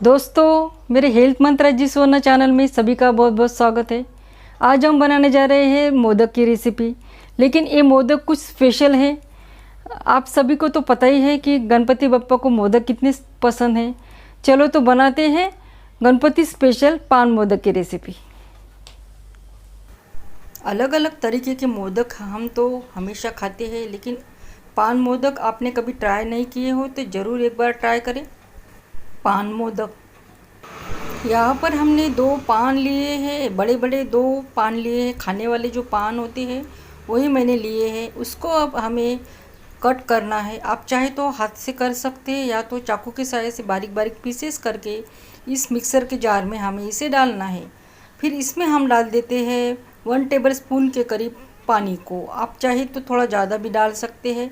दोस्तों, मेरे हेल्थ मंत्रा जी सोना चैनल में सभी का बहुत बहुत स्वागत है। आज हम बनाने जा रहे हैं मोदक की रेसिपी। लेकिन ये मोदक कुछ स्पेशल है। आप सभी को तो पता ही है कि गणपति बप्पा को मोदक कितने पसंद है। चलो तो बनाते हैं गणपति स्पेशल पान मोदक की रेसिपी। अलग अलग तरीके के मोदक हम तो हमेशा खाते हैं, लेकिन पान मोदक आपने कभी ट्राई नहीं किए हो तो ज़रूर एक बार ट्राई करें। पान मोदक, यहाँ पर हमने 2 पान लिए हैं, बड़े बड़े 2 पान लिए हैं। खाने वाले जो पान होते हैं वही मैंने लिए हैं। उसको अब हमें कट करना है। आप चाहे तो हाथ से कर सकते हैं या तो चाकू के सहायता से बारीक बारीक पीसेस करके इस मिक्सर के जार में हमें इसे डालना है। फिर इसमें हम डाल देते हैं 1 टेबलस्पून के करीब पानी को। आप चाहे तो थोड़ा ज़्यादा भी डाल सकते हैं,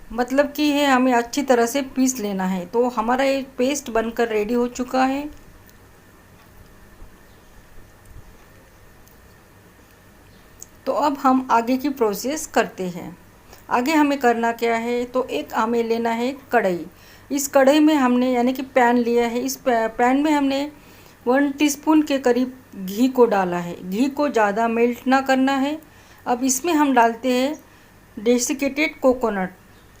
मतलब कि है हमें अच्छी तरह से पीस लेना है। तो हमारा ये पेस्ट बनकर रेडी हो चुका है। तो अब हम आगे की प्रोसेस करते हैं। आगे हमें करना क्या है, तो एक हमें लेना है कढ़ाई। इस कढ़ाई में हमने यानी कि पैन लिया है। इस पैन में हमने 1 टीस्पून के करीब घी को डाला है। घी को ज़्यादा मेल्ट ना करना है। अब इसमें हम डालते हैं डेसिकेटेड कोकोनट,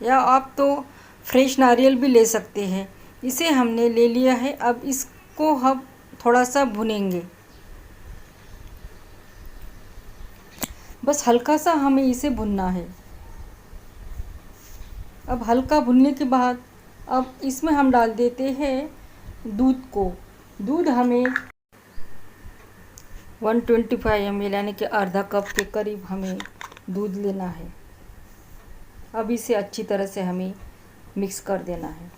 या आप तो फ्रेश नारियल भी ले सकते हैं। इसे हमने ले लिया है। अब इसको हम थोड़ा सा भुनेंगे, बस हल्का सा हमें इसे भुनना है। अब हल्का भुनने के बाद अब इसमें हम डाल देते हैं दूध को। दूध हमें 125 ml यानी कि आधा कप के करीब हमें दूध लेना है। अब इसे अच्छी तरह से हमें मिक्स कर देना है।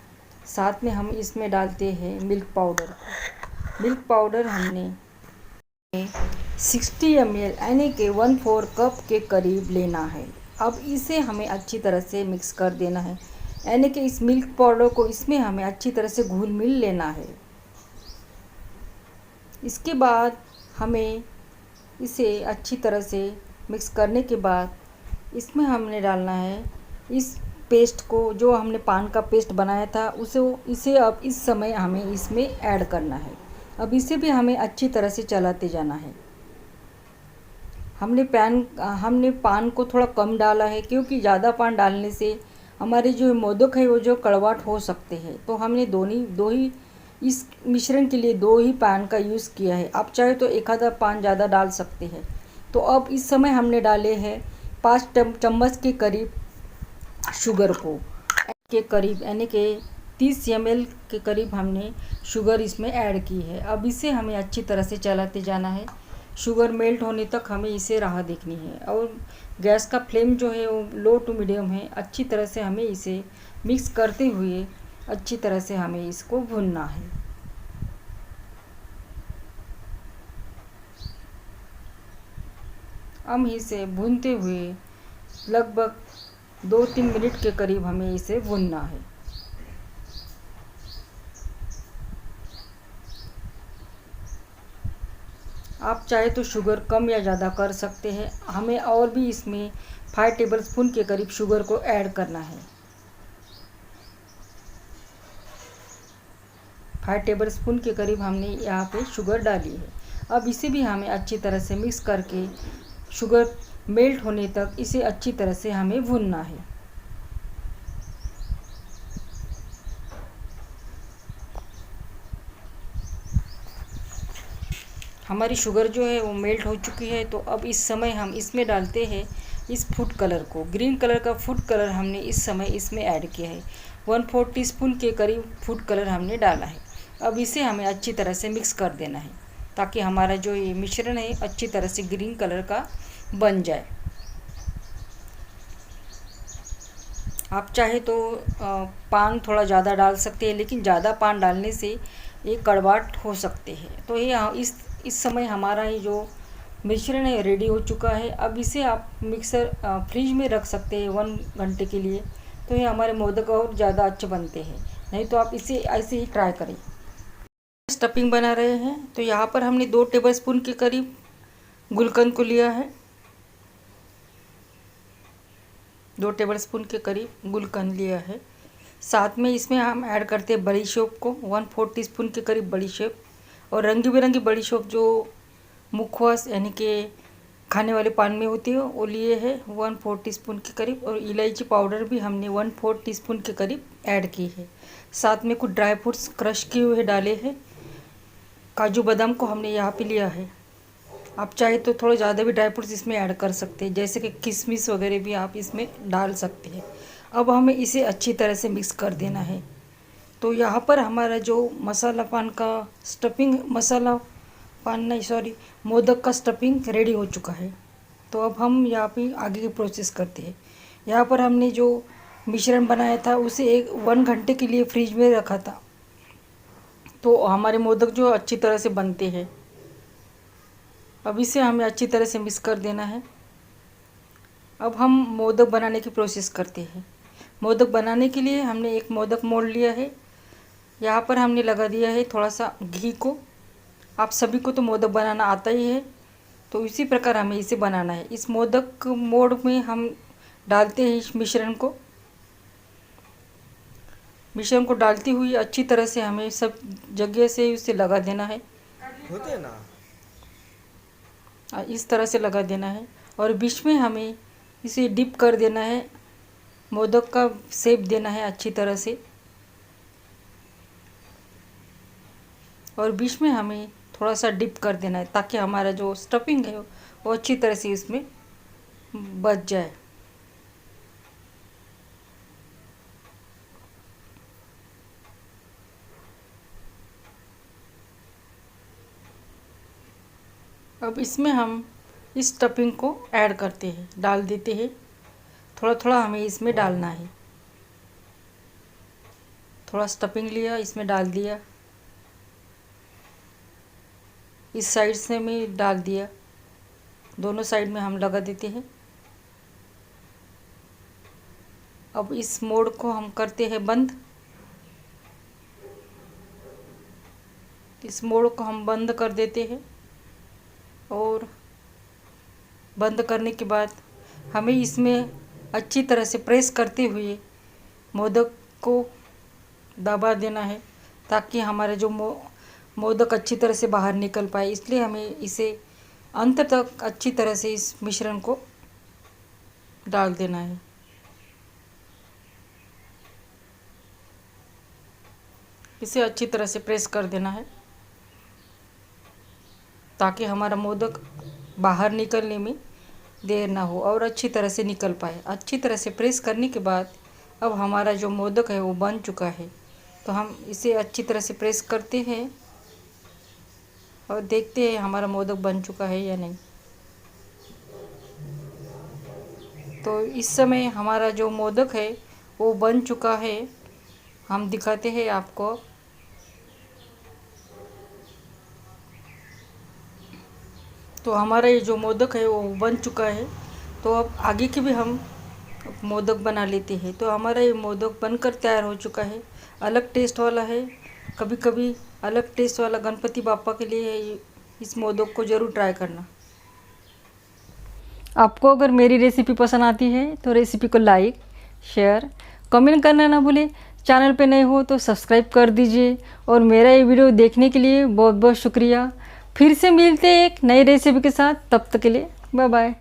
साथ में हम इसमें डालते हैं मिल्क पाउडर। मिल्क पाउडर हमने 60 ml यानी कि 1/4 कप के करीब लेना है। अब इसे हमें अच्छी तरह से मिक्स कर देना है, यानी कि इस मिल्क पाउडर को इसमें हमें अच्छी तरह से घुल मिल लेना है। इसके बाद हमें इसे अच्छी तरह से मिक्स करने के बाद इसमें हमने डालना है इस पेस्ट को, जो हमने पान का पेस्ट बनाया था इसे अब इस समय हमें इसमें ऐड करना है। अब इसे भी हमें अच्छी तरह से चलाते जाना है। हमने पान को थोड़ा कम डाला है, क्योंकि ज़्यादा पान डालने से हमारे जो मोदक है वो जो कड़वाहट हो सकते हैं। तो हमने दो ही इस मिश्रण के लिए 2 ही पान का यूज़ किया है। आप चाहे तो एक आधा पान ज़्यादा डाल सकते हैं। तो अब इस समय हमने डाले हैं 5 चम्मच के करीब शुगर को के करीब, यानी कि 30 ml के करीब हमने शुगर इसमें ऐड की है। अब इसे हमें अच्छी तरह से चलाते जाना है। शुगर मेल्ट होने तक हमें इसे राह देखनी है, और गैस का फ्लेम जो है वो लो टू मीडियम है। अच्छी तरह से हमें इसे मिक्स करते हुए अच्छी तरह से हमें इसको भूनना है। हम इसे भूनते हुए लगभग 2-3 मिनट के करीब हमें इसे भूनना है। आप चाहे तो शुगर कम या ज़्यादा कर सकते हैं। हमें और भी इसमें 5 टेबलस्पून के करीब शुगर को ऐड करना है। 5 टेबलस्पून के करीब हमने यहाँ पे शुगर डाली है। अब इसे भी हमें अच्छी तरह से मिक्स करके शुगर मेल्ट होने तक इसे अच्छी तरह से हमें भूनना है। हमारी शुगर जो है वो मेल्ट हो चुकी है। तो अब इस समय हम इसमें डालते हैं इस फूड कलर को। ग्रीन कलर का फूड कलर हमने इस समय इसमें ऐड किया है। 1/4 टीस्पून के करीब फूड कलर हमने डाला है। अब इसे हमें अच्छी तरह से मिक्स कर देना है, ताकि हमारा जो ये मिश्रण है अच्छी तरह से ग्रीन कलर का बन जाए। आप चाहे तो पान थोड़ा ज़्यादा डाल सकते हैं, लेकिन ज़्यादा पान डालने से ये कड़वाहट हो सकते हैं। तो ये इस समय हमारा ये जो मिश्रण है रेडी हो चुका है। अब इसे आप मिक्सर फ्रिज में रख सकते हैं 1 घंटे के लिए। तो ये हमारे मोदक और ज़्यादा अच्छे बनते हैं। नहीं तो आप इसे ऐसे ही ट्राई करें। स्टफिंग बना रहे हैं, तो यहाँ पर हमने 2 टेबलस्पून के करीब गुलकंद को लिया है। 2 टेबलस्पून के करीब गुलकंद लिया है। साथ में इसमें हम ऐड करते हैं बड़ी शोप को 1/4 टीस्पून के करीब बड़ी शोप, और रंगी बिरंगी बड़ी शोप जो मुखवास यानी कि खाने वाले पान में होती है वो लिए है 1/4 टीस्पून के करीब, और इलायची पाउडर भी हमने 1/4 टीस्पून के करीब ऐड की है। साथ में कुछ ड्राई फ्रूट्स क्रश किए हुए डाले हैं। काजू बादाम को हमने यहाँ पे लिया है। आप चाहे तो थोड़ा ज़्यादा भी ड्राई फ्रूट्स इसमें ऐड कर सकते हैं, जैसे कि किशमिश वगैरह भी आप इसमें डाल सकते हैं। अब हमें इसे अच्छी तरह से मिक्स कर देना है। तो यहाँ पर हमारा जो मसाला पान का स्टफिंग, मसाला पान नहीं सॉरी मोदक का स्टफिंग रेडी हो चुका है। तो अब हम यहाँ पे आगे की प्रोसेस करते हैं। यहाँ पर हमने जो मिश्रण बनाया था उसे 1 घंटे के लिए फ्रिज में रखा था, तो हमारे मोदक जो अच्छी तरह से बनते हैं। अब इसे हमें अच्छी तरह से मिक्स कर देना है। अब हम मोदक बनाने की प्रोसेस करते हैं। मोदक बनाने के लिए हमने एक मोदक मोल्ड लिया है। यहाँ पर हमने लगा दिया है थोड़ा सा घी को। आप सभी को तो मोदक बनाना आता ही है, तो इसी प्रकार हमें इसे बनाना है। इस मोदक मोल्ड में हम डालते हैं इस मिश्रण को। मिश्रण को डालती हुई अच्छी तरह से हमें सब जगह से उसे लगा देना है। होते ना इस तरह से लगा देना है, और बीच में हमें इसे डिप कर देना है। मोदक का शेप देना है अच्छी तरह से, और बीच में हमें थोड़ा सा डिप कर देना है ताकि हमारा जो स्टफिंग है वो अच्छी तरह से इसमें बच जाए। अब इसमें हम इस स्टफिंग को ऐड करते हैं, डाल देते हैं। थोड़ा थोड़ा हमें इसमें डालना है। थोड़ा स्टफिंग लिया, इसमें डाल दिया, इस साइड से में डाल दिया, दोनों साइड में हम लगा देते हैं। अब इस मोड़ को हम करते हैं बंद। इस मोड़ को हम बंद कर देते हैं, और बंद करने के बाद हमें इसमें अच्छी तरह से प्रेस करते हुए मोदक को दबा देना है ताकि हमारे जो मोदक अच्छी तरह से बाहर निकल पाए। इसलिए हमें इसे अंत तक अच्छी तरह से इस मिश्रण को डाल देना है। इसे अच्छी तरह से प्रेस कर देना है ताकि हमारा मोदक बाहर निकलने में देर ना हो और अच्छी तरह से निकल पाए। अच्छी तरह से प्रेस करने के बाद अब हमारा जो मोदक है वो बन चुका है। तो हम इसे अच्छी तरह से प्रेस करते हैं और देखते हैं हमारा मोदक बन चुका है या नहीं। तो इस समय हमारा जो मोदक है वो बन चुका है। हम दिखाते हैं आपको। तो हमारा ये जो मोदक है वो बन चुका है। तो अब आगे के भी हम मोदक बना लेते हैं। तो हमारा ये मोदक बनकर तैयार हो चुका है। अलग टेस्ट वाला है। कभी कभी अलग टेस्ट वाला गणपति बापा के लिए इस मोदक को ज़रूर ट्राई करना। आपको अगर मेरी रेसिपी पसंद आती है तो रेसिपी को लाइक, शेयर, कमेंट करना ना भूलें। चैनल पे नए हो तो सब्सक्राइब कर दीजिए, और मेरा ये वीडियो देखने के लिए बहुत बहुत शुक्रिया। फिर से मिलते हैं एक नई रेसिपी के साथ। तब तक के लिए बाय बाय।